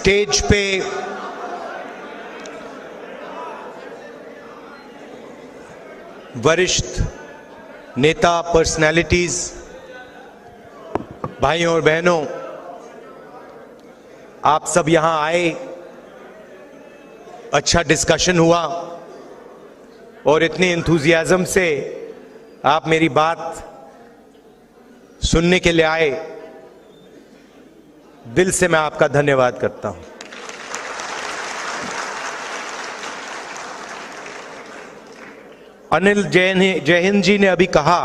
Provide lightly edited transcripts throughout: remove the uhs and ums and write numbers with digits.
Stage पे वरिष्ठ नेता, पर्सनैलिटीज, भाइयों और बहनों, आप सब यहां आए, अच्छा डिस्कशन हुआ और इतनी एंथुजियाज्म से आप मेरी बात सुनने के लिए आए। दिल से मैं आपका धन्यवाद करता हूं। अनिल जैन जी ने अभी कहा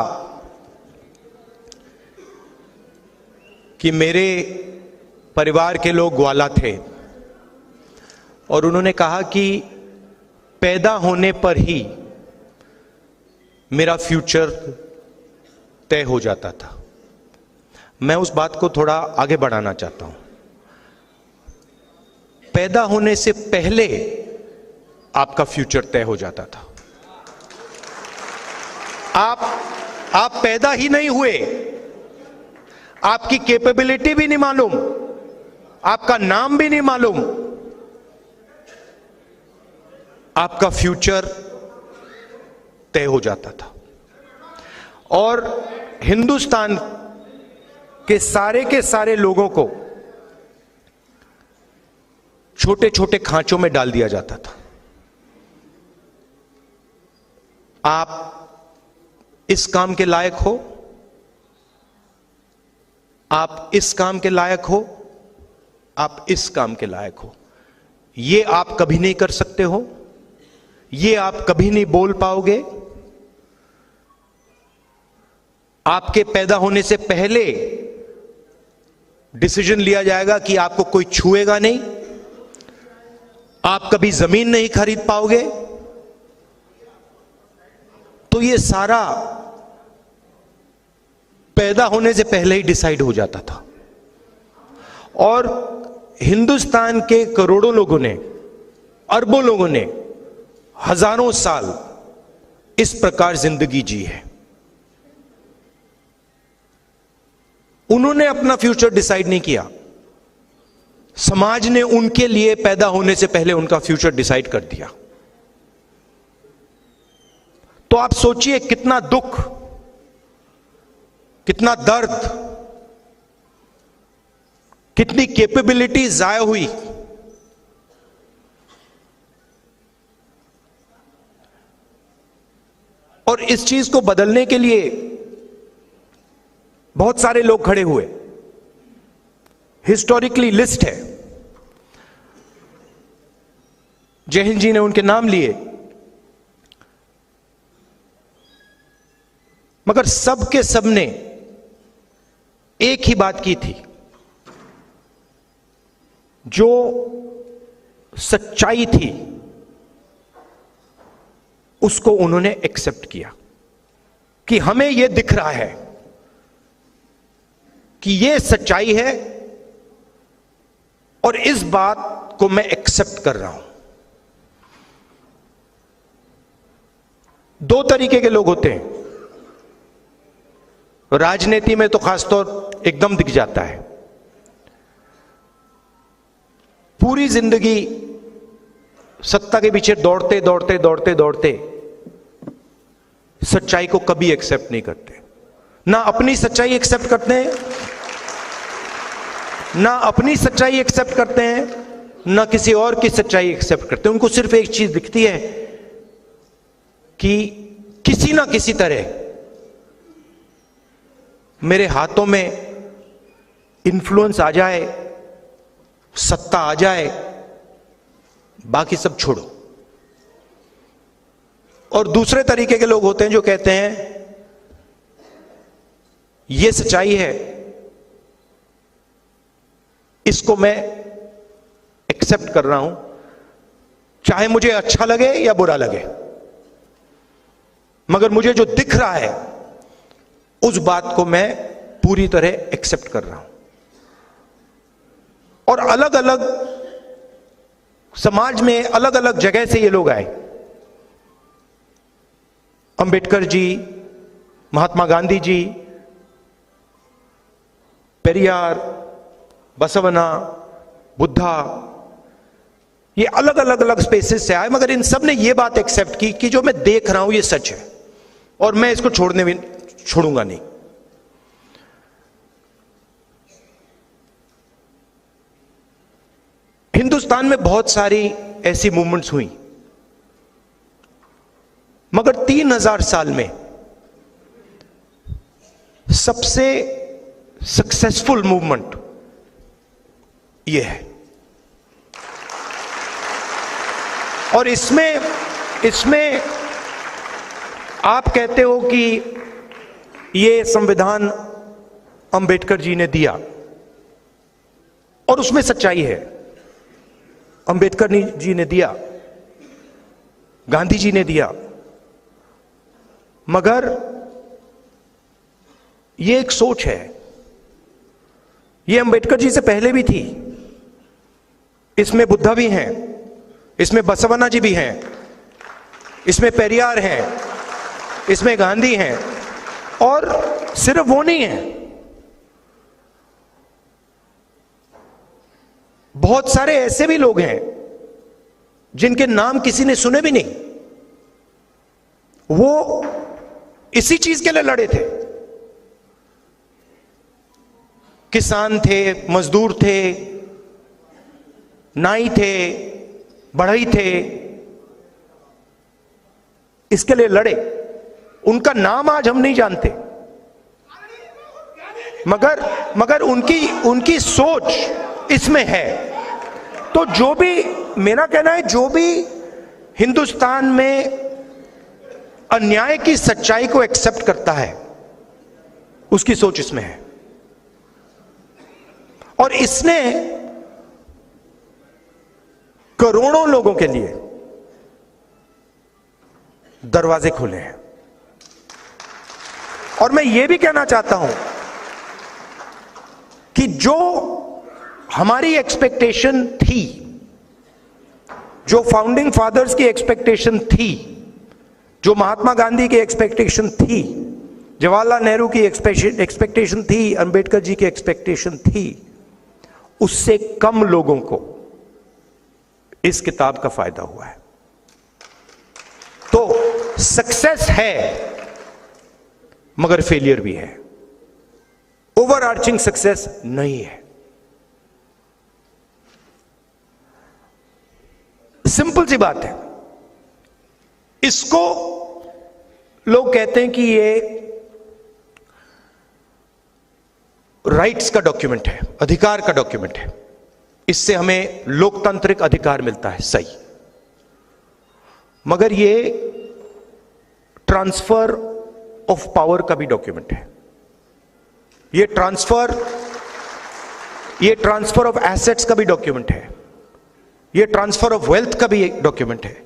कि मेरे परिवार के लोग ग्वाला थे और उन्होंने कहा कि पैदा होने पर ही मेरा फ्यूचर तय हो जाता था। मैं उस बात को थोड़ा आगे बढ़ाना चाहता हूं। पैदा होने से पहले आपका फ्यूचर तय हो जाता था। आप पैदा ही नहीं हुए, आपकी कैपेबिलिटी भी नहीं मालूम, आपका नाम भी नहीं मालूम, आपका फ्यूचर तय हो जाता था। और हिंदुस्तान के सारे लोगों को छोटे छोटे खांचों में डाल दिया जाता था। आप इस काम के लायक हो, आप इस काम के लायक हो, आप इस काम के लायक हो, ये आप कभी नहीं कर सकते हो, ये आप कभी नहीं बोल पाओगे। आपके पैदा होने से पहले डिसीजन लिया जाएगा कि आपको कोई छुएगा नहीं, आप कभी जमीन नहीं खरीद पाओगे। तो ये सारा पैदा होने से पहले ही डिसाइड हो जाता था। और हिंदुस्तान के करोड़ों लोगों ने, अरबों लोगों ने हजारों साल इस प्रकार जिंदगी जी है। उन्होंने अपना फ्यूचर डिसाइड नहीं किया, समाज ने उनके लिए पैदा होने से पहले उनका फ्यूचर डिसाइड कर दिया। तो आप सोचिए कितना दुख, कितना दर्द, कितनी कैपेबिलिटी जाया हुई। और इस चीज को बदलने के लिए बहुत सारे लोग खड़े हुए। हिस्टोरिकली लिस्ट है, जय हिंद जी ने उनके नाम लिए, मगर सब के सब ने एक ही बात की थी, जो सच्चाई थी उसको उन्होंने एक्सेप्ट किया कि हमें यह दिख रहा है कि यह सच्चाई है और इस बात को मैं एक्सेप्ट कर रहा हूं। दो तरीके के लोग होते हैं, राजनीति में तो खासतौर एकदम दिख जाता है। पूरी जिंदगी सत्ता के पीछे दौड़ते दौड़ते दौड़ते दौड़ते सच्चाई को कभी एक्सेप्ट नहीं करते। ना अपनी सच्चाई एक्सेप्ट करते हैं, ना अपनी सच्चाई एक्सेप्ट करते हैं, ना किसी और की सच्चाई एक्सेप्ट करते हैं। उनको सिर्फ एक चीज दिखती है कि किसी ना किसी तरह मेरे हाथों में इन्फ्लुएंस आ जाए, सत्ता आ जाए, बाकी सब छोड़ो। और दूसरे तरीके के लोग होते हैं जो कहते हैं यह सच्चाई है, इसको मैं एक्सेप्ट कर रहा हूं, चाहे मुझे अच्छा लगे या बुरा लगे, मगर मुझे जो दिख रहा है उस बात को मैं पूरी तरह एक्सेप्ट कर रहा हूं। और अलग अलग समाज में अलग अलग जगह से ये लोग आए। अंबेडकर जी, महात्मा गांधी जी, पेरियार, बसवना, बुद्धा, ये अलग अलग अलग स्पेसेस से आए, मगर इन सब ने ये बात एक्सेप्ट की कि जो मैं देख रहा हूं ये सच है और मैं इसको छोड़ूंगा नहीं। हिंदुस्तान में बहुत सारी ऐसी मूवमेंट्स हुई, मगर 3000 साल में सबसे सक्सेसफुल मूवमेंट यह है। और इसमें आप कहते हो कि ये संविधान अंबेडकर जी ने दिया, और उसमें सच्चाई है। अंबेडकर जी ने दिया, गांधी जी ने दिया, मगर ये एक सोच है। ये अंबेडकर जी से पहले भी थी। इसमें बुद्धा भी हैं, इसमें बसवन्ना जी भी हैं, इसमें पेरियार हैं, इसमें गांधी हैं, और सिर्फ वो नहीं है, बहुत सारे ऐसे भी लोग हैं जिनके नाम किसी ने सुने भी नहीं। वो इसी चीज के लिए लड़े थे। किसान थे, मजदूर थे, नाई थे, बढ़ई थे, इसके लिए लड़े। उनका नाम आज हम नहीं जानते, मगर उनकी सोच इसमें है। तो जो भी, मेरा कहना है, जो भी हिंदुस्तान में अन्याय की सच्चाई को एक्सेप्ट करता है, उसकी सोच इसमें है। और इसने करोड़ों लोगों के लिए दरवाजे खोले हैं। और मैं यह भी कहना चाहता हूं कि जो हमारी एक्सपेक्टेशन थी, जो फाउंडिंग फादर्स की एक्सपेक्टेशन थी, जो महात्मा गांधी की एक्सपेक्टेशन थी, जवाहरलाल नेहरू की एक्सपेक्टेशन थी, अंबेडकर जी की एक्सपेक्टेशन थी, उससे कम लोगों को इस किताब का फायदा हुआ है। तो सक्सेस है, मगर फेलियर भी है। ओवरआर्चिंग सक्सेस नहीं है। सिंपल सी बात है। इसको लोग कहते हैं कि ये राइट्स का डॉक्यूमेंट है, अधिकार का डॉक्यूमेंट है, इससे हमें लोकतांत्रिक अधिकार मिलता है। सही, मगर ये ट्रांसफर ऑफ पावर का भी डॉक्यूमेंट है। ये ट्रांसफर ऑफ एसेट्स का भी डॉक्यूमेंट है। ये ट्रांसफर ऑफ वेल्थ का भी एक डॉक्यूमेंट है।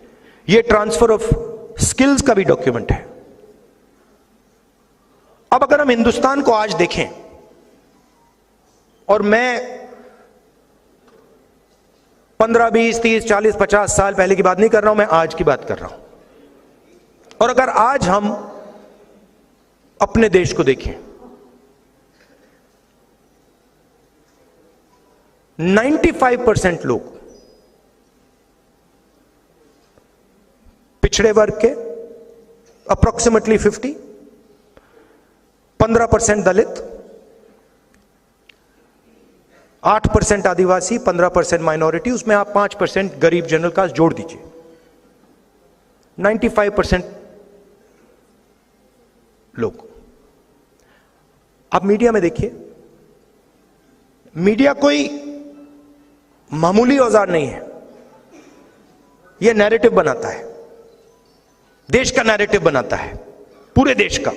ये ट्रांसफर ऑफ स्किल्स का भी डॉक्यूमेंट है। अब अगर हम हिंदुस्तान को आज देखें, और मैं 15, 20, 30, 40, 50 साल पहले की बात नहीं कर रहा हूं, मैं आज की बात कर रहा हूं। और अगर आज हम अपने देश को देखें, 95% लोग पिछड़े वर्ग के, अप्रोक्सीमेटली 50, 15% दलित, 8% आदिवासी, 15% माइनॉरिटी, उसमें आप 5% गरीब जनरल कास्ट जोड़ दीजिए, 95% लोग। आप मीडिया में देखिए, मीडिया कोई मामूली औजार नहीं है। यह नैरेटिव बनाता है, देश का नैरेटिव बनाता है, पूरे देश का,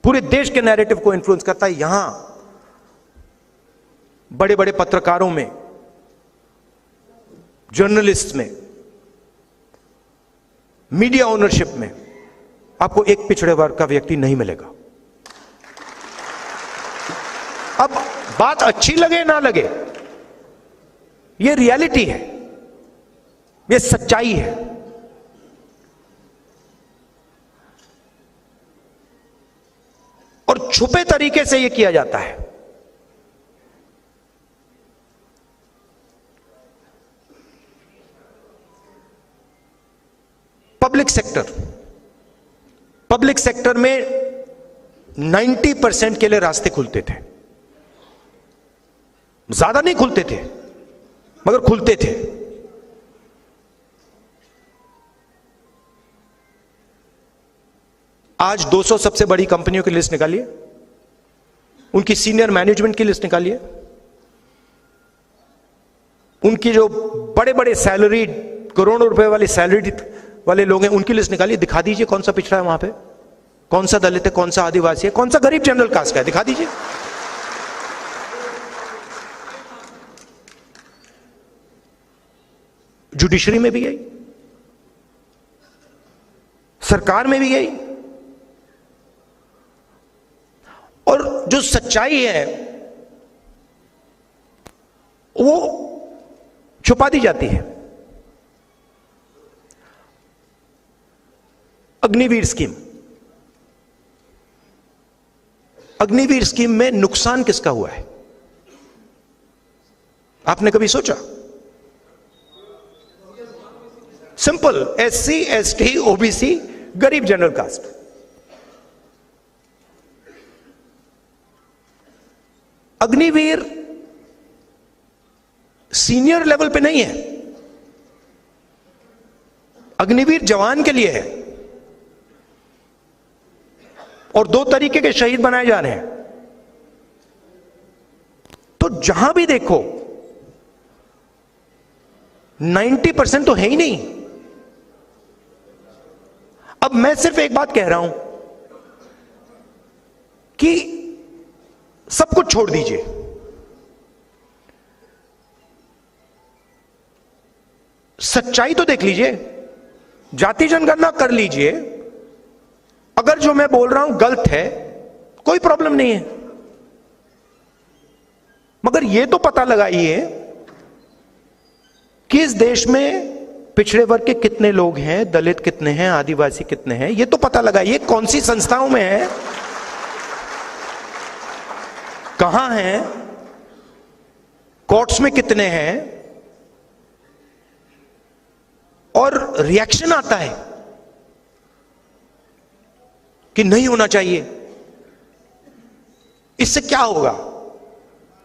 पूरे देश के नैरेटिव को इन्फ्लुएंस करता है। यहां बड़े बड़े पत्रकारों में, जर्नलिस्ट में, मीडिया ओनरशिप में आपको एक पिछड़े वर्ग का व्यक्ति नहीं मिलेगा। अब बात अच्छी लगे ना लगे, यह रियलिटी है, यह सच्चाई है। और छुपे तरीके से यह किया जाता है। पब्लिक सेक्टर में 90% के लिए रास्ते खुलते थे, ज्यादा नहीं खुलते थे मगर खुलते थे। आज 200 सबसे बड़ी कंपनियों की लिस्ट निकालिए, उनकी सीनियर मैनेजमेंट की लिस्ट निकालिए, उनकी जो बड़े बड़े सैलरी, करोड़ों रुपए वाली सैलरी वाले लोग हैं, उनकी लिस्ट निकालिए। दिखा दीजिए कौन सा पिछड़ा है वहां पे, कौन सा दलित है, कौन सा आदिवासी है, कौन सा गरीब जनरल कास्ट का है, दिखा दीजिए। जुडिशरी में भी यही, सरकार में भी यही। और जो सच्चाई है वो छुपा दी जाती है। अग्निवीर स्कीम में नुकसान किसका हुआ है, आपने कभी सोचा? सिंपल, SC, ST, OBC, गरीब general caste. Agniveer senior level पे नहीं है, अग्निवीर जवान के लिए है। और 2 तरीके के शहीद बनाए जा रहे हैं। तो जहां भी देखो 90% तो है ही नहीं। अब मैं सिर्फ एक बात कह रहा हूं कि सब कुछ छोड़ दीजिए, सच्चाई तो देख लीजिए, जाति जनगणना कर लीजिए। अगर जो मैं बोल रहा हूं गलत है, कोई प्रॉब्लम नहीं है, मगर यह तो पता लगाइए कि इस देश में पिछड़े वर्ग के कितने लोग हैं, दलित कितने हैं, आदिवासी कितने हैं, यह तो पता लगाइए। कौन सी संस्थाओं में है, कहां हैं, कोर्ट्स में कितने हैं। और रिएक्शन आता है कि नहीं होना चाहिए। इससे क्या होगा?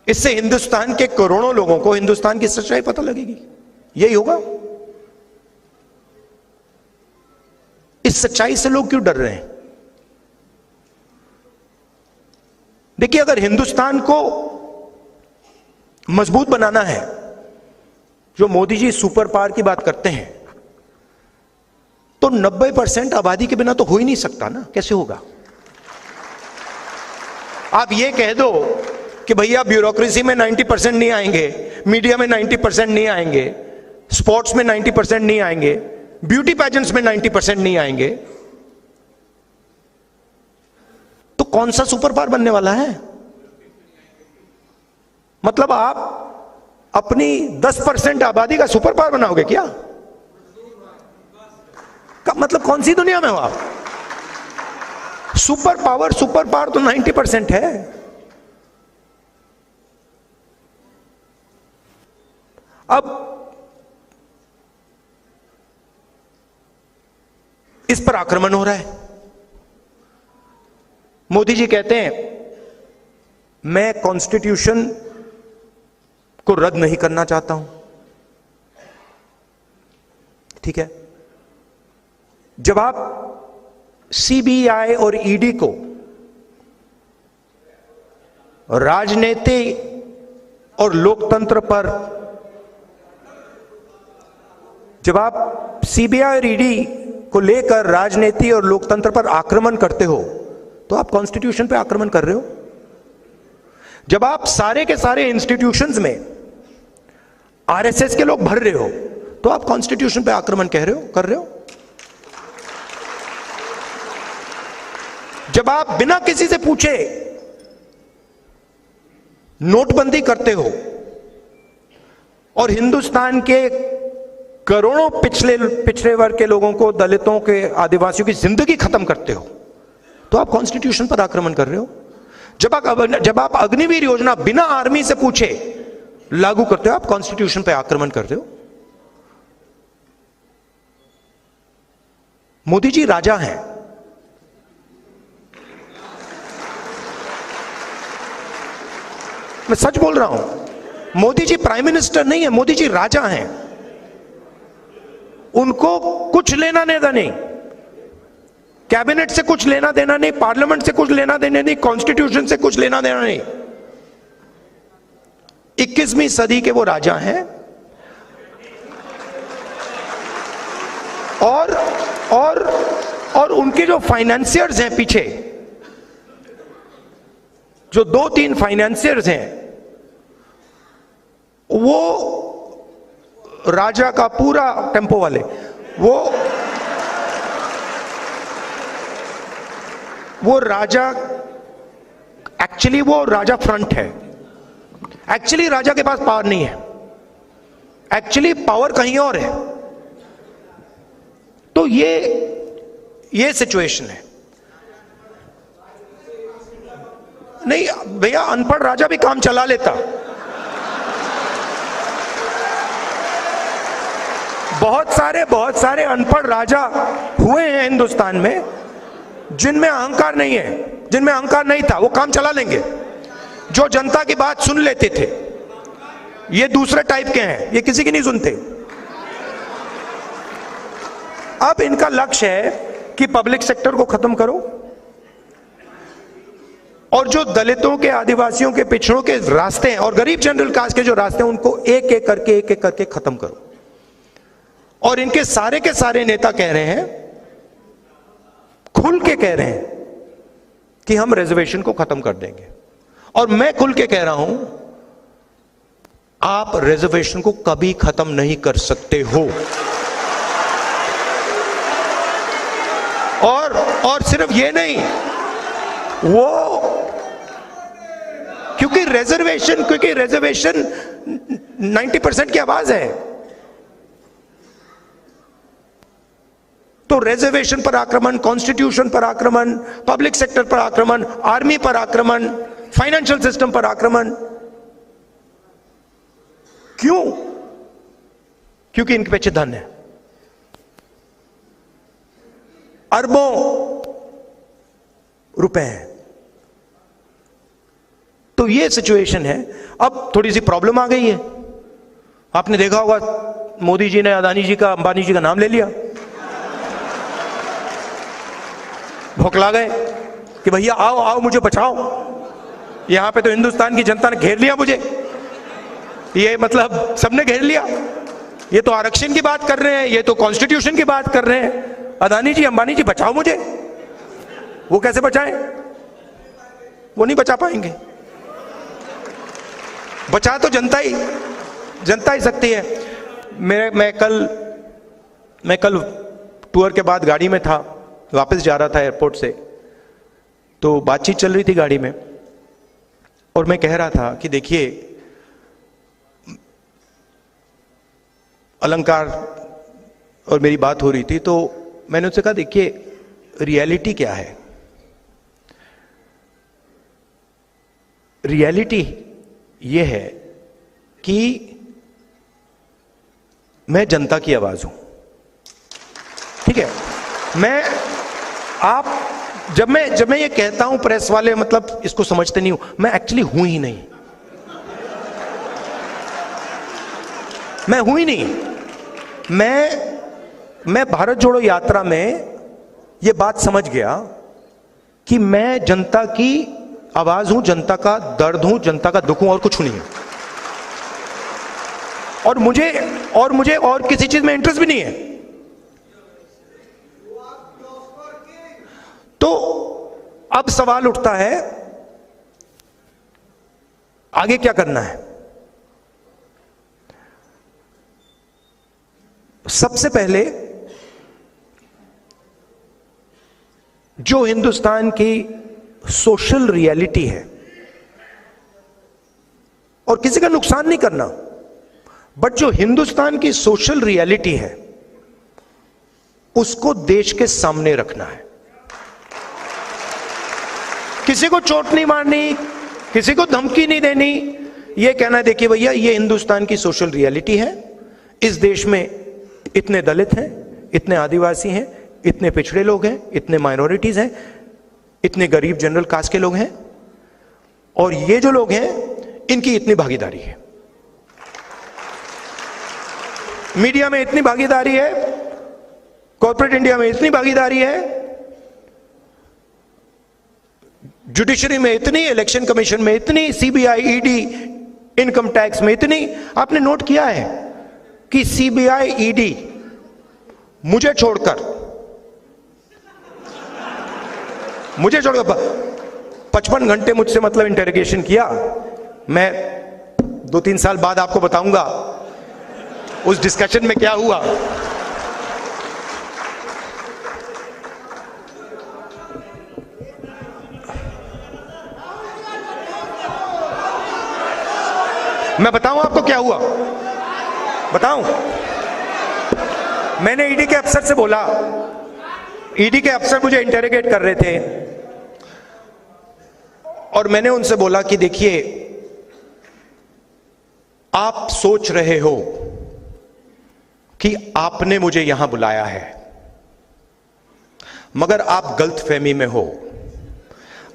इससे हिंदुस्तान के करोड़ों लोगों को हिंदुस्तान की सच्चाई पता लगेगी। यही होगा। इस सच्चाई से लोग क्यों डर रहे हैं? देखिए, अगर हिंदुस्तान को मजबूत बनाना है, जो मोदी जी सुपर पावर की बात करते हैं, तो 90% आबादी के बिना तो हो ही नहीं सकता ना। कैसे होगा? आप ये कह दो कि भैया ब्यूरोक्रेसी में 90% नहीं आएंगे, मीडिया में 90% नहीं आएंगे, स्पोर्ट्स में 90% नहीं आएंगे, ब्यूटी पैजेंट्स में 90% नहीं आएंगे, तो कौन सा सुपर पावर बनने वाला है? मतलब आप अपनी 10% आबादी का सुपर पावर बनाओगे क्या? मतलब कौन सी दुनिया में हो आप? सुपर पावर तो 90% है। अब इस पर आक्रमण हो रहा है। मोदी जी कहते हैं मैं कॉन्स्टिट्यूशन को रद्द नहीं करना चाहता हूं। ठीक है, जब आप CBI और ED को राजनीति और लोकतंत्र पर, जब आप CBI और ED को लेकर राजनीति और लोकतंत्र पर आक्रमण करते हो, तो आप कॉन्स्टिट्यूशन पे आक्रमण कर रहे हो। जब आप सारे के सारे इंस्टीट्यूशंस में RSS के लोग भर रहे हो, तो आप कॉन्स्टिट्यूशन पे आक्रमण कर रहे हो। जब आप बिना किसी से पूछे नोटबंदी करते हो और हिंदुस्तान के करोड़ों पिछड़े वर्ग के लोगों को, दलितों के, आदिवासियों की जिंदगी खत्म करते हो, तो आप कॉन्स्टिट्यूशन पर आक्रमण कर रहे हो। जब आप अग्निवीर योजना बिना आर्मी से पूछे लागू करते हो, आप कॉन्स्टिट्यूशन पर आक्रमण कर रहे हो। मोदी जी राजा हैं। मैं सच बोल रहा हूं, मोदी जी प्राइम मिनिस्टर नहीं है, मोदी जी राजा हैं। उनको कुछ लेना देना नहीं, कैबिनेट से कुछ लेना देना नहीं, पार्लियामेंट से कुछ लेना देना नहीं, कॉन्स्टिट्यूशन से कुछ लेना देना नहीं। 21वीं सदी के वो राजा हैं। और उनके जो फाइनेंसियर्स हैं पीछे, जो 2-3 फाइनेंसियर्स हैं, वो राजा का पूरा टेम्पो वाले, वो राजा, एक्चुअली वो राजा फ्रंट है। एक्चुअली राजा के पास पावर नहीं है, एक्चुअली पावर कहीं और है। तो ये सिचुएशन है। नहीं भैया, अनपढ़ राजा भी काम चला लेता। बहुत सारे अनपढ़ राजा हुए हैं हिंदुस्तान में, जिनमें अहंकार नहीं है, जिनमें अहंकार नहीं था, वो काम चला लेंगे, जो जनता की बात सुन लेते थे। ये दूसरे टाइप के हैं, ये किसी की नहीं सुनते। अब इनका लक्ष्य है कि पब्लिक सेक्टर को खत्म करो और जो दलितों के, आदिवासियों के, पिछड़ों के रास्ते हैं और गरीब जनरल कास्ट के जो रास्ते हैं, उनको एक एक करके खत्म करो। और इनके सारे के सारे नेता कह रहे हैं, खुल के कह रहे हैं कि हम रिजर्वेशन को खत्म कर देंगे। और मैं खुल के कह रहा हूं, आप रिजर्वेशन को कभी खत्म नहीं कर सकते हो। और सिर्फ ये नहीं, वो क्योंकि रिजर्वेशन 90% की आवाज है, तो रिजर्वेशन पर आक्रमण, कॉन्स्टिट्यूशन पर आक्रमण, पब्लिक सेक्टर पर आक्रमण, आर्मी पर आक्रमण, फाइनेंशियल सिस्टम पर आक्रमण। क्यों? क्योंकि इनके पीछे धन है, अरबों रुपए हैं। तो ये सिचुएशन है। अब थोड़ी सी प्रॉब्लम आ गई है। आपने देखा होगा, मोदी जी ने अदानी जी का, अंबानी जी का नाम ले लिया, भौंकला गए कि भैया आओ आओ मुझे बचाओ। यहां पे तो हिंदुस्तान की जनता ने घेर लिया मुझे, ये मतलब सबने घेर लिया। ये तो आरक्षण की बात कर रहे हैं, ये तो कॉन्स्टिट्यूशन की बात कर रहे हैं। अदानी जी, अंबानी जी बचाओ मुझे। वो कैसे बचाएं? वो नहीं बचा पाएंगे। बचा तो जनता ही सकती है। मैं कल टूर के बाद गाड़ी में था, वापस जा रहा था एयरपोर्ट से, तो बातचीत चल रही थी गाड़ी में और मैं कह रहा था कि देखिए, अलंकार और मेरी बात हो रही थी, तो मैंने उससे कहा देखिए रियलिटी क्या है। रियलिटी ये है कि मैं जनता की आवाज हूं, ठीक है। जब मैं ये कहता हूं, प्रेस वाले मतलब इसको समझते नहीं हूं, मैं एक्चुअली हूं ही नहीं, मैं हूं ही नहीं। मैं भारत जोड़ो यात्रा में ये बात समझ गया कि मैं जनता की आवाज हूं, जनता का दर्द हूं, जनता का दुख हूं, और कुछ नहीं है। और मुझे और किसी चीज में इंटरेस्ट भी नहीं है। तो अब सवाल उठता है, आगे क्या करना है? सबसे पहले जो हिंदुस्तान की सोशल रियलिटी है, और किसी का नुकसान नहीं करना, बट जो हिंदुस्तान की सोशल रियलिटी है उसको देश के सामने रखना है। किसी को चोट नहीं मारनी, किसी को धमकी नहीं देनी, यह कहना है देखिए भैया ये हिंदुस्तान की सोशल रियलिटी है, इस देश में इतने दलित हैं, इतने आदिवासी हैं, इतने पिछड़े लोग हैं, इतने माइनॉरिटीज हैं, इतने गरीब जनरल कास्ट के लोग हैं, और ये जो लोग हैं इनकी इतनी भागीदारी है, मीडिया में इतनी भागीदारी है, कॉर्पोरेट इंडिया में इतनी भागीदारी है, जुडिशरी में इतनी, इलेक्शन कमीशन में इतनी, सीबीआई, ईडी, इनकम टैक्स में इतनी। आपने नोट किया है कि सीबीआई, ईडी मुझे छोड़कर 55 घंटे मुझसे मतलब इंटरोगेशन किया। मैं 2-3 साल बाद आपको बताऊंगा उस डिस्कशन में क्या हुआ। मैं बताऊं आपको क्या हुआ, बताऊं? मैंने ईडी के अफसर से बोला, ईडी के अफसर मुझे इंटरोगेट कर रहे थे, और मैंने उनसे बोला कि देखिए, आप सोच रहे हो कि आपने मुझे यहां बुलाया है, मगर आप गलतफहमी में हो।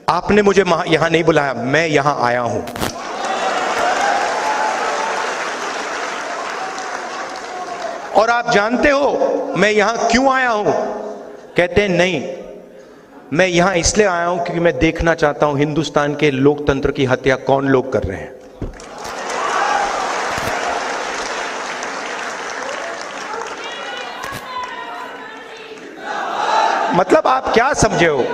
आपने मुझे यहां नहीं बुलाया, मैं यहां आया हूं। और आप जानते हो मैं यहां क्यों आया हूं? कहते हैं नहीं, मैं यहां इसलिए आया हूं क्योंकि मैं देखना चाहता हूं हिंदुस्तान के लोकतंत्र की हत्या कौन लोग कर रहे हैं। मतलब आप क्या समझे हो?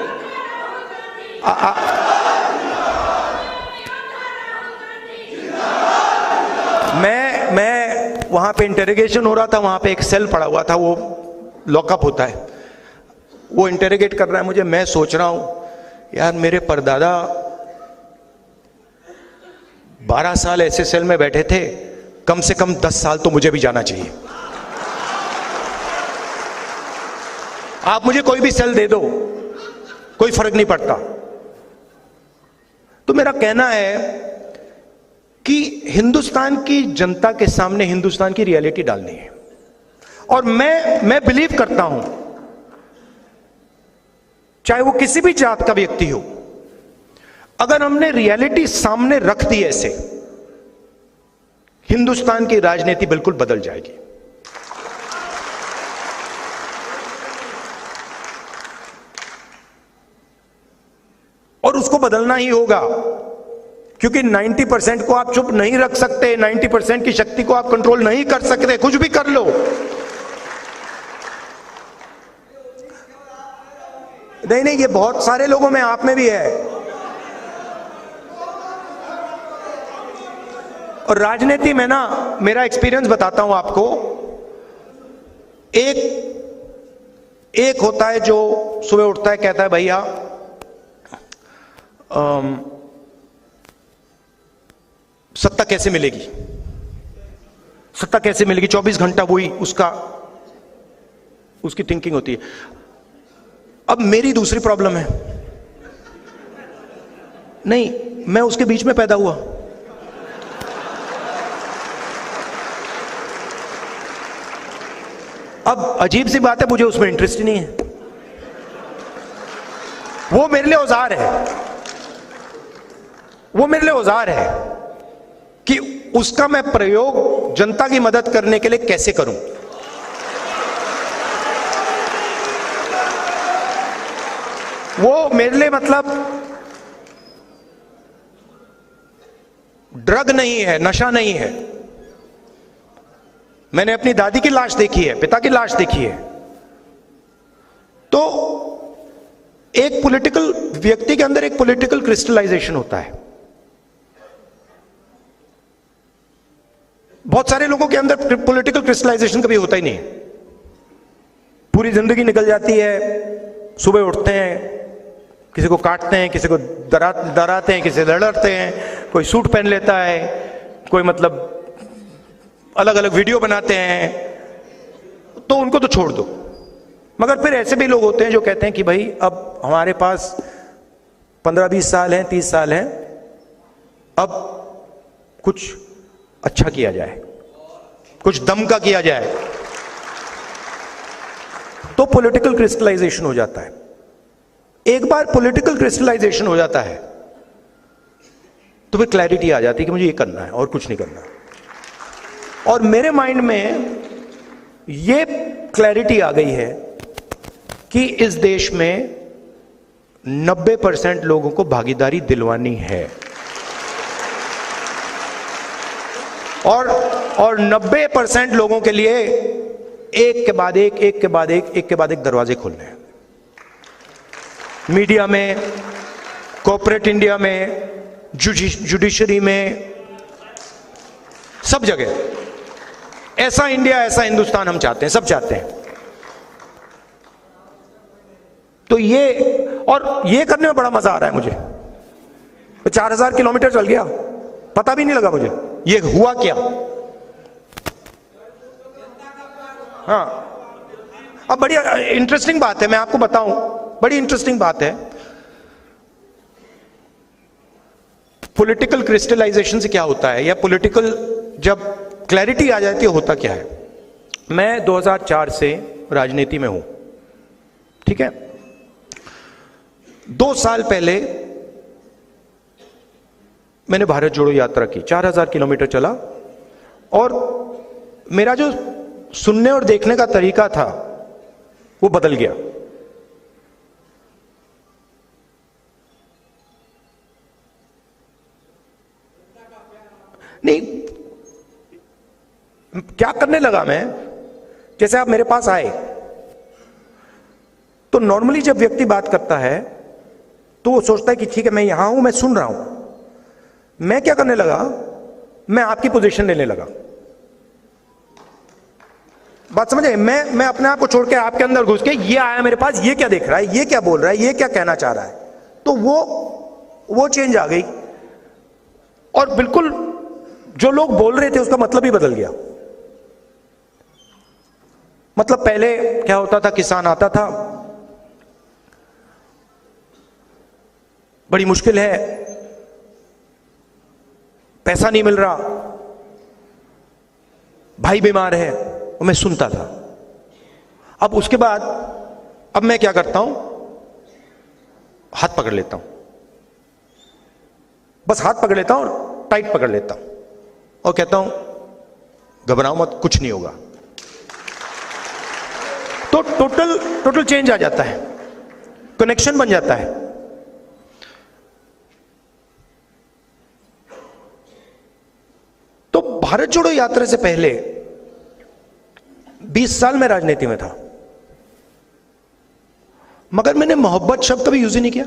मैं वहां पे इंटरोगेशन हो रहा था, वहां पे एक सेल पड़ा हुआ था, वो लॉकअप होता है, वो इंटरोगेट कर रहा है मुझे। मैं सोच रहा हूं यार, मेरे परदादा 12 साल ऐसे सेल में बैठे थे, कम से कम 10 साल तो मुझे भी जाना चाहिए। आप मुझे कोई भी सेल दे दो, कोई फर्क नहीं पड़ता। तो मेरा कहना है कि हिंदुस्तान की जनता के सामने हिंदुस्तान की रियलिटी डालनी है, और मैं बिलीव करता हूं, चाहे वो किसी भी जात का व्यक्ति हो, अगर हमने रियलिटी सामने रख दी ऐसे, हिंदुस्तान की राजनीति बिल्कुल बदल जाएगी। और उसको बदलना ही होगा, क्योंकि 90% को आप चुप नहीं रख सकते, 90% की शक्ति को आप कंट्रोल नहीं कर सकते, कुछ भी कर लो। नहीं, ये बहुत सारे लोगों में, आप में भी है। और राजनीति में ना, मेरा एक्सपीरियंस बताता हूं आपको, एक होता है जो सुबह उठता है, कहता है भैया सत्ता कैसे मिलेगी, सत्ता कैसे मिलेगी, 24 घंटा वही उसकी थिंकिंग होती है। अब मेरी दूसरी प्रॉब्लम है, नहीं, मैं उसके बीच में पैदा हुआ। अब अजीब सी बात है, मुझे उसमें इंटरेस्ट ही नहीं है। वो मेरे लिए औजार है, वो मेरे लिए औजार है कि उसका मैं प्रयोग जनता की मदद करने के लिए कैसे करूं। वो मेरे लिए मतलब ड्रग नहीं है, नशा नहीं है। मैंने अपनी दादी की लाश देखी है, पिता की लाश देखी है। तो एक पॉलिटिकल व्यक्ति के अंदर एक पॉलिटिकल क्रिस्टलाइजेशन होता है। बहुत सारे लोगों के अंदर पॉलिटिकल क्रिस्टलाइजेशन कभी होता ही नहीं। पूरी जिंदगी निकल जाती है, सुबह उठते हैं, किसी को काटते हैं, किसी को डराते हैं, किसी से लड़ते हैं, कोई सूट पहन लेता है, कोई मतलब अलग अलग वीडियो बनाते हैं, तो उनको तो छोड़ दो। मगर फिर ऐसे भी लोग होते हैं जो कहते हैं कि भाई अब हमारे पास 15-20 साल हैं, 30 साल हैं, अब कुछ अच्छा किया जाए, कुछ दम का किया जाए। तो पॉलिटिकल क्रिस्टलाइजेशन हो जाता है। एक बार पॉलिटिकल क्रिस्टलाइजेशन हो जाता है तो फिर क्लैरिटी आ जाती है कि मुझे ये करना है और कुछ नहीं करना। और मेरे माइंड में ये क्लैरिटी आ गई है कि इस देश में 90% लोगों को भागीदारी दिलवानी है और 90% लोगों के लिए एक के बाद एक दरवाजे खोलने हैं। मीडिया में, कॉर्पोरेट इंडिया में, जुडिशरी में, सब जगह ऐसा इंडिया, ऐसा हिंदुस्तान हम चाहते हैं, सब चाहते हैं। तो ये करने में बड़ा मजा आ रहा है मुझे। 4000 किलोमीटर चल गया, पता भी नहीं लगा मुझे ये हुआ क्या। हाँ, अब बड़ी इंटरेस्टिंग बात है, मैं आपको बताऊं, बड़ी इंटरेस्टिंग बात है। पॉलिटिकल क्रिस्टलाइजेशन से क्या होता है, या पॉलिटिकल जब क्लैरिटी आ जाती है होता क्या है। मैं 2004 से राजनीति में हूं, ठीक है। 2 साल पहले मैंने भारत जोड़ो यात्रा की, 4000 किलोमीटर चला, और मेरा जो सुनने और देखने का तरीका था वो बदल गया। नहीं, क्या करने लगा मैं, जैसे आप मेरे पास आए तो नॉर्मली जब व्यक्ति बात करता है तो वो सोचता है कि ठीक है मैं यहां हूं, मैं सुन रहा हूं। मैं क्या करने लगा, मैं आपकी पोजीशन लेने लगा। बात समझे? मैं अपने आप को छोड़ के आपके अंदर घुस के, ये आया मेरे पास, ये क्या देख रहा है, ये क्या बोल रहा है, ये क्या कहना चाह रहा है, तो वो चेंज आ गई। और बिल्कुल जो लोग बोल रहे थे उसका मतलब ही बदल गया। मतलब पहले क्या होता था, किसान आता था, बड़ी मुश्किल है, पैसा नहीं मिल रहा, भाई बीमार है, और मैं सुनता था। अब उसके बाद अब मैं क्या करता हूं, हाथ पकड़ लेता हूं, बस हाथ पकड़ लेता हूं और टाइट पकड़ लेता हूं और कहता हूं घबराओ मत, कुछ नहीं होगा। तो टोटल चेंज आ जाता है, कनेक्शन बन जाता है। तो भारत जोड़ो यात्रा से पहले 20 साल में राजनीति में था, मगर मैंने मोहब्बत शब्द कभी यूज ही नहीं किया।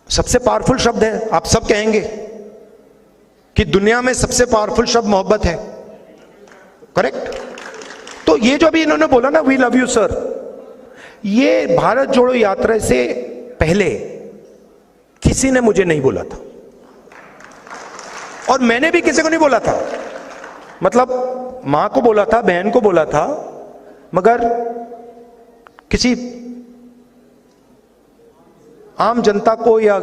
सबसे पावरफुल शब्द है, आप सब कहेंगे कि दुनिया में सबसे पावरफुल शब्द मोहब्बत है, करेक्ट? तो ये जो अभी इन्होंने बोला ना, वी लव यू सर, ये भारत जोड़ो यात्रा से पहले किसी ने मुझे नहीं बोला था, और मैंने भी किसी को नहीं बोला था। मतलब मां को बोला था, बहन को बोला था, मगर किसी आम जनता को या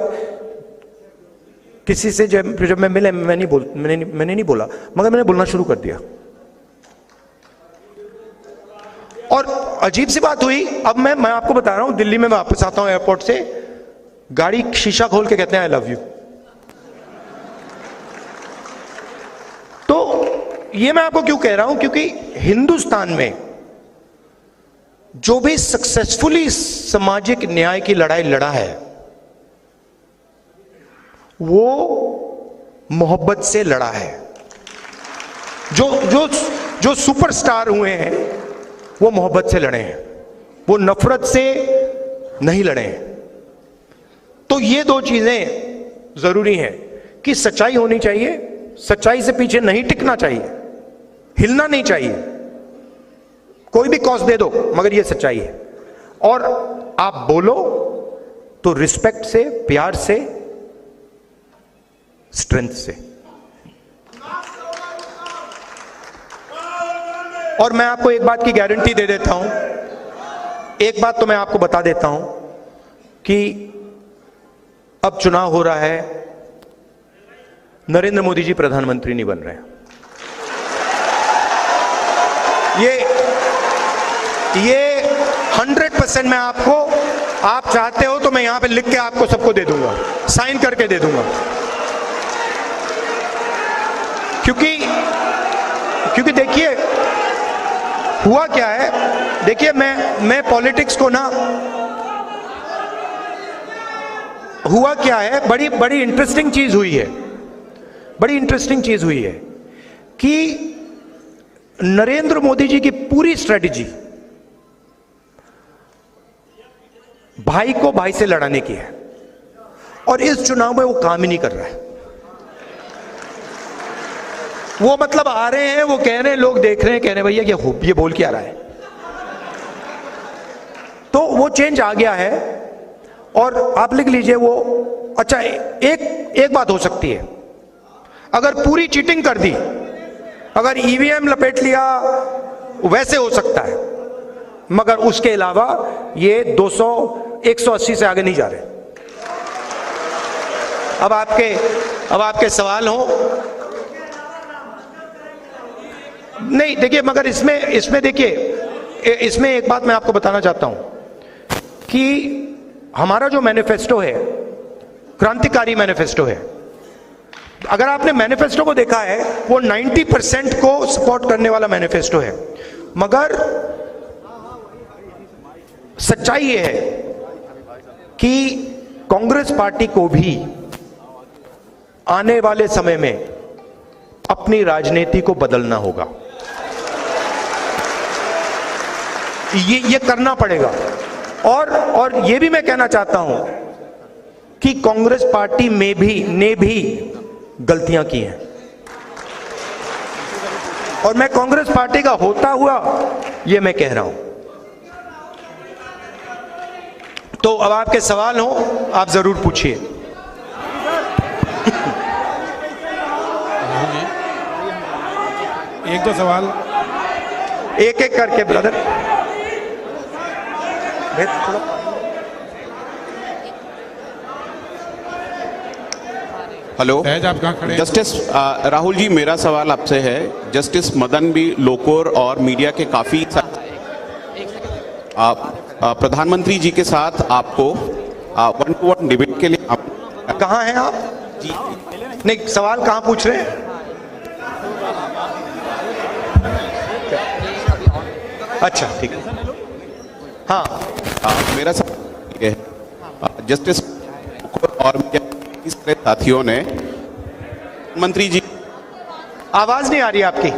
किसी से जब मैं मिले, मैंने नहीं बोला, मगर मैंने बोलना शुरू कर दिया। और अजीब सी बात हुई, अब मैं आपको बता रहा हूं, दिल्ली में मैं वापस आता हूं एयरपोर्ट से, गाड़ी शीशा खोल के कहते हैं आई लव यू। तो ये मैं आपको क्यों कह रहा हूं, क्योंकि हिंदुस्तान में जो भी सक्सेसफुली सामाजिक न्याय की लड़ाई लड़ा है वो मोहब्बत से लड़ा है। जो सुपरस्टार हुए हैं वो मोहब्बत से लड़े हैं, वो नफरत से नहीं लड़े हैं। तो ये 2 चीजें जरूरी हैं कि सच्चाई होनी चाहिए, सच्चाई से पीछे नहीं टिकना चाहिए, हिलना नहीं चाहिए, कोई भी कॉस्ट दे दो, मगर ये सच्चाई है। और आप बोलो तो रिस्पेक्ट से, प्यार से, स्ट्रेंथ से। और मैं आपको एक बात की गारंटी दे देता हूं, एक बात तो मैं आपको बता देता हूं कि अब चुनाव हो रहा है, नरेंद्र मोदी जी प्रधानमंत्री नहीं बन रहे हैं। ये 100% मैं आपको, आप चाहते हो तो मैं यहां पे लिख के आपको सबको दे दूंगा, साइन करके दे दूंगा। क्योंकि देखिए हुआ क्या है, देखिए मैं पॉलिटिक्स को ना, हुआ क्या है, बड़ी इंटरेस्टिंग चीज हुई है, बड़ी इंटरेस्टिंग चीज हुई है कि नरेंद्र मोदी जी की पूरी स्ट्रेटजी भाई को भाई से लड़ाने की है, और इस चुनाव में वो काम ही नहीं कर रहा है। वो मतलब आ रहे हैं, वो कह रहे हैं, लोग देख रहे हैं, कह रहे हैं भैया ये बोल के आ रहा है। तो वो चेंज आ गया है, और आप लिख लीजिए वो। अच्छा, एक बात हो सकती है, अगर पूरी चीटिंग कर दी, अगर ईवीएम लपेट लिया, वैसे हो सकता है, मगर उसके अलावा ये 200 180 से आगे नहीं जा रहे। अब आपके सवाल हो, नहीं देखिए, मगर इसमें देखिए, इसमें एक बात मैं आपको बताना चाहता हूं कि हमारा जो मैनिफेस्टो है, क्रांतिकारी मैनिफेस्टो है। अगर आपने मैनिफेस्टो को देखा है, वो 90% को सपोर्ट करने वाला मैनिफेस्टो है, मगर सच्चाई ये है कि कांग्रेस पार्टी को भी आने वाले समय में अपनी राजनीति को बदलना होगा। ये करना पड़ेगा। और ये भी मैं कहना चाहता हूं कि कांग्रेस पार्टी ने भी गलतियां की हैं, और मैं कांग्रेस पार्टी का होता हुआ ये मैं कह रहा हूं। तो अब आपके सवाल हो, आप जरूर पूछिए। एक दो सवाल, एक एक करके ब्रदर। हेलो, आप कहाँ खड़े हैं? जस्टिस राहुल जी, मेरा सवाल आपसे है। जस्टिस मदन बी लोकुर और मीडिया के काफी प्रधानमंत्री जी के साथ आपको 1-to-1 डिबेट के लिए कहाँ हैं आप जी? नहीं, सवाल कहाँ पूछ रहे हैं? अच्छा, ठीक है। हाँ, मेरा सवाल है, जस्टिस और मीडिया के साथियों ने मंत्री जी, आवाज नहीं आ रही आपकी।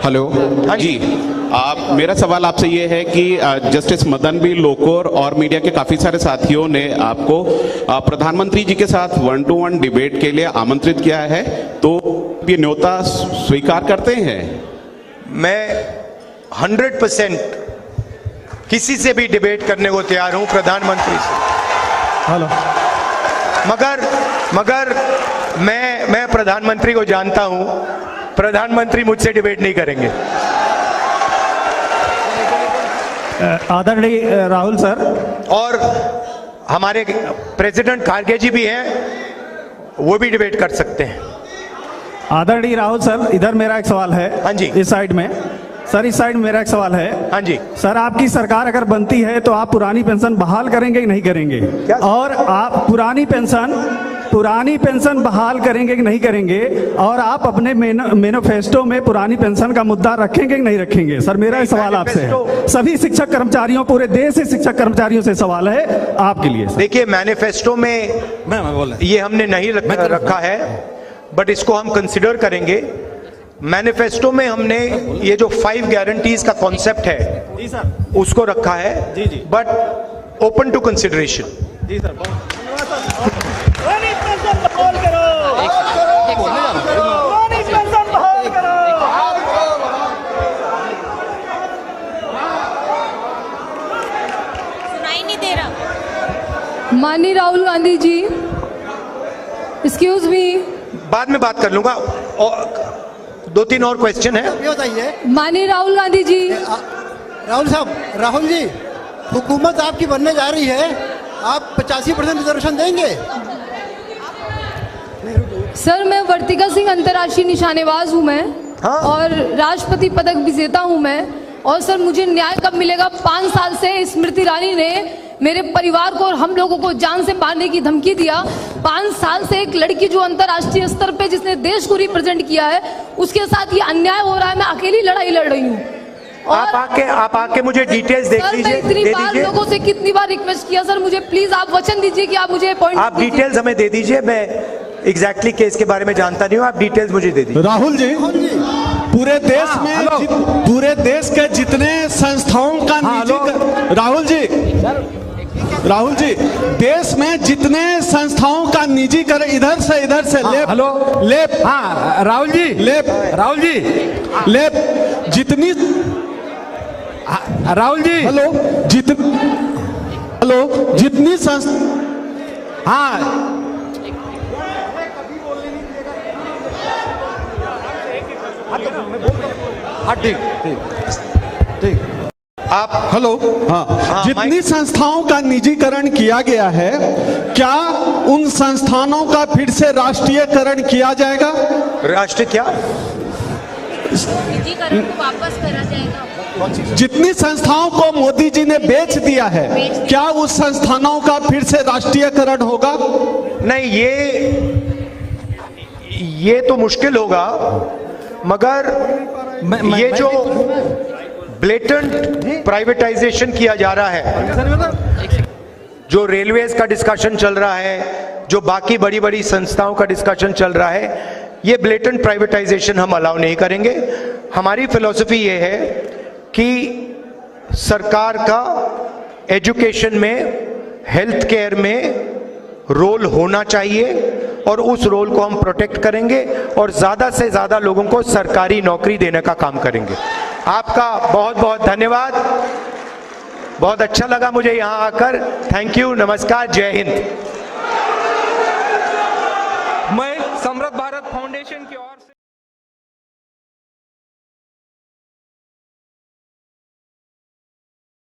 हेलो जी, मेरा सवाल आपसे ये है कि जस्टिस मदन बी लोकुर और मीडिया के काफी सारे साथियों ने आपको प्रधानमंत्री जी के साथ 1-to-1 डिबेट के लिए आमंत्रित किया है, तो ये न्योता स्वीकार करते हैं? मैं 100% किसी से भी डिबेट करने को तैयार हूं, प्रधानमंत्री से। हेलो, मगर मैं प्रधानमंत्री को जानता हूं, प्रधानमंत्री मुझसे डिबेट नहीं करेंगे। आदरणीय राहुल सर, और हमारे प्रेसिडेंट खारगे जी भी हैं, वो भी डिबेट कर सकते हैं। आदरणीय राहुल सर, इधर मेरा एक सवाल है। हाँ जी। इस साइड में सर, इस साइड में मेरा एक सवाल है। हाँ जी सर, आपकी सरकार अगर बनती है तो आप पुरानी पेंशन बहाल करेंगे कि नहीं करेंगे? क्या? और आप पुरानी पेंशन बहाल करेंगे कि नहीं करेंगे? और आप अपने मैनिफेस्टो में पुरानी पेंशन का मुद्दा रखेंगे कि नहीं रखेंगे? सर, मेरा एक सवाल आपसे है। सभी शिक्षक कर्मचारियों, पूरे देश से शिक्षक कर्मचारियों से सवाल है आपके लिए। देखिए, मैनिफेस्टो में ये हमने नहीं रखा है, बट इसको हम कंसिडर करेंगे। मैनिफेस्टो में हमने ये जो 5 गारंटीज का कॉन्सेप्ट है जी सर, उसको रखा है, जी, बट ओपन टू कंसिडरेशन। जी सर, सुनाई नहीं दे रहा। माननीय राहुल गांधी जी, एक्सक्यूज मी। बाद में बात कर लूंगा, और 2-3 और क्वेश्चन है। ये बताइए माननीय राहुल गांधी जी, राहुल साहब, राहुल जी, हुकूमत आपकी बनने जा रही है, आप 85% रिजर्वेशन देंगे? सर मैं वर्तिका सिंह अंतर्राष्ट्रीय निशानेबाज हूँ मैं, हाँ। और राष्ट्रपति पदक विजेता हूँ मैं। और सर मुझे न्याय कब मिलेगा? 5 साल से स्मृति ईरानी ने मेरे परिवार को और हम लोगों को जान से मारने की धमकी दिया। 5 साल से एक लड़की जो अंतर्राष्ट्रीय स्तर पे जिसने देश को रिप्रेजेंट किया है, उसके साथ ये अन्याय हो रहा है। मैं अकेली लड़ाई लड़ रही हूँ। आप आके मुझे डिटेल्स देख सर, लीजिए, मैं इतनी दे बार दीजिए। लोगों से कितनी बार रिक्वेस्ट किया, सर मुझे प्लीज आप वचन दीजिए कि आप मुझे अपॉइंट आप डिटेल्स हमें दे दीजिए। मैं एग्जैक्टली केस के बारे में जानता नहीं हूँ, आप डिटेल्स मुझे दे दीजिए। राहुल जी, पूरे देश में पूरे देश के जितने संस्थाओं का राहुल जी देश में जितने संस्थाओं का निजीकरण इधर से जितनी जितनी जितनी संस्थाओं का निजीकरण किया गया है, क्या उन संस्थानों का फिर से राष्ट्रीयकरण किया जाएगा? राष्ट्रीय क्या? निजीकरण को वापस करा जाएगा। जितनी संस्थाओं को मोदी जी ने बेच दिया है, क्या उस संस्थानों का फिर से राष्ट्रीयकरण होगा? नहीं, ये तो मुश्किल होगा, मगर ये जो ब्लेटेंट प्राइवेटाइजेशन किया जा रहा है, जो रेलवेज का डिस्कशन चल रहा है, जो बाकी बड़ी बड़ी संस्थाओं का डिस्कशन चल रहा है, ये ब्लेटेंट प्राइवेटाइजेशन हम अलाउ नहीं करेंगे। हमारी फिलॉसफी ये है कि सरकार का एजुकेशन में, हेल्थ केयर में रोल होना चाहिए और उस रोल को हम प्रोटेक्ट करेंगे और ज्यादा से ज्यादा लोगों को सरकारी नौकरी देने का काम करेंगे। आपका बहुत बहुत धन्यवाद। बहुत अच्छा लगा मुझे यहां आकर। थैंक यू, नमस्कार, जय हिंद।